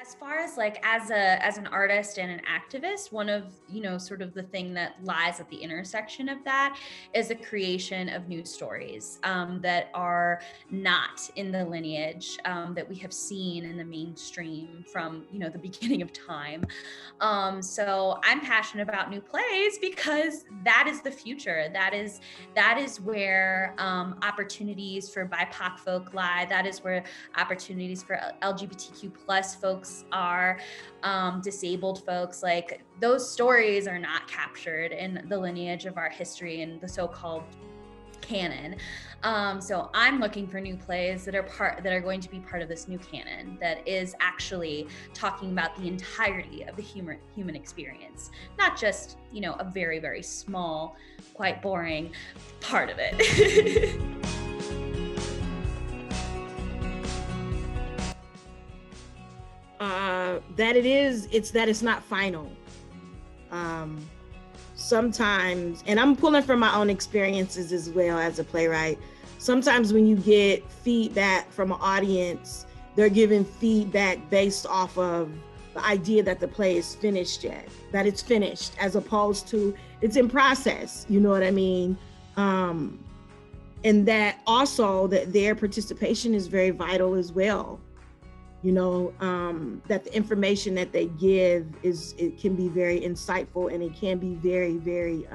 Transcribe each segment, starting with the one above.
as far as like as an artist and an activist, one of, sort of the thing that lies at the intersection of that is the creation of new stories that are not in the lineage that we have seen in the mainstream from, the beginning of time. So I'm passionate about new plays because that is the future. That is where opportunities for BIPOC folk lie. That is where opportunities for LGBTQ plus folks are, disabled folks. Like, those stories are not captured in the lineage of our history and the so-called canon. So I'm looking for new plays that are going to be part of this new canon that is actually talking about the entirety of the human experience, not just, a very, very small, quite boring part of it. It's not final. Sometimes, and I'm pulling from my own experiences as well as a playwright, sometimes when you get feedback from an audience, they're giving feedback based off of the idea that the play is finished yet, that it's finished, as opposed to it's in process, you know what I mean? And that also that their participation is very vital as well. That the information that they give it can be very insightful, and it can be very, very,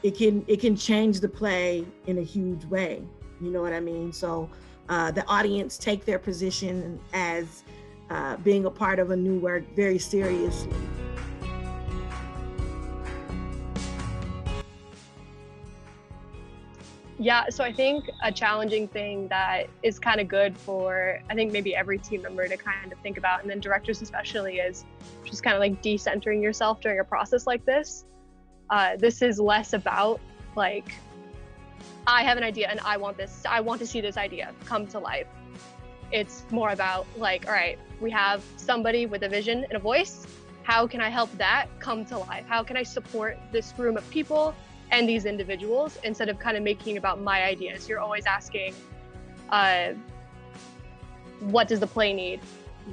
it can change the play in a huge way. You know what I mean? So the audience take their position as being a part of a new work very seriously. Yeah, so I think a challenging thing that is kind of good for, I think maybe every team member to kind of think about, and then directors especially, is just kind of like decentering yourself during a process like this. This is less about like, I have an idea and I want to see this idea come to life. It's more about like, all right, we have somebody with a vision and a voice. How can I help that come to life? How can I support this room of people and these individuals, instead of kind of making about my ideas? You're always asking, what does the play need?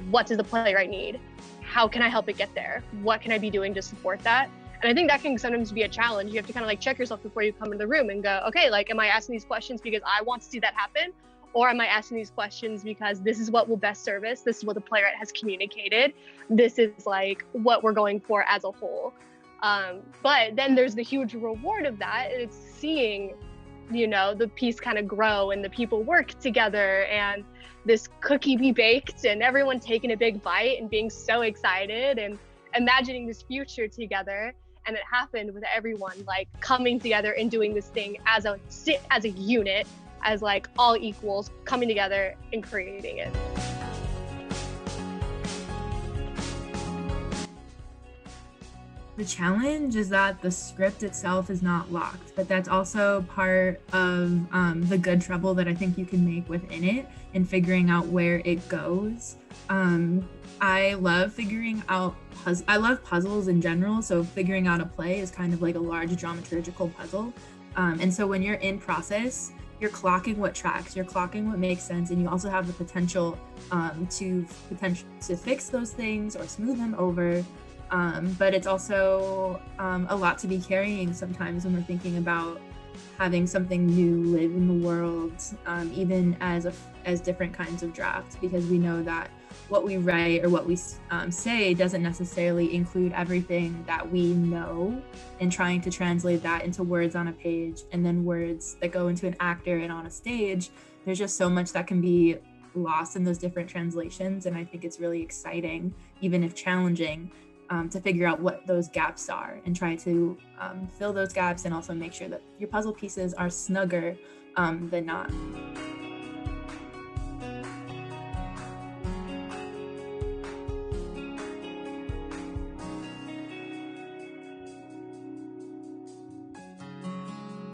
What does the playwright need? How can I help it get there? What can I be doing to support that? And I think that can sometimes be a challenge. You have to kind of like check yourself before you come into the room and go, okay, like, am I asking these questions because I want to see that happen? Or am I asking these questions because this is what will best service? This is what the playwright has communicated. This is like what we're going for as a whole. But then there's the huge reward of that. It's seeing, the piece kind of grow and the people work together and this cookie be baked and everyone taking a big bite and being so excited and imagining this future together. And it happened with everyone like coming together and doing this thing as a unit, as like all equals coming together and creating it. The challenge is that the script itself is not locked, but that's also part of the good trouble that I think you can make within it and figuring out where it goes. I love figuring out I love puzzles in general, so figuring out a play is kind of like a large dramaturgical puzzle. And so when you're in process, you're clocking what tracks, you're clocking what makes sense, and you also have the potential to fix those things or smooth them over. But it's also a lot to be carrying sometimes when we're thinking about having something new live in the world, even as different kinds of drafts, because we know that what we write or what we say doesn't necessarily include everything that we know, and trying to translate that into words on a page and then words that go into an actor and on a stage. There's just so much that can be lost in those different translations, and I think it's really exciting, even if challenging, to figure out what those gaps are and try to fill those gaps, and also make sure that your puzzle pieces are snugger than not.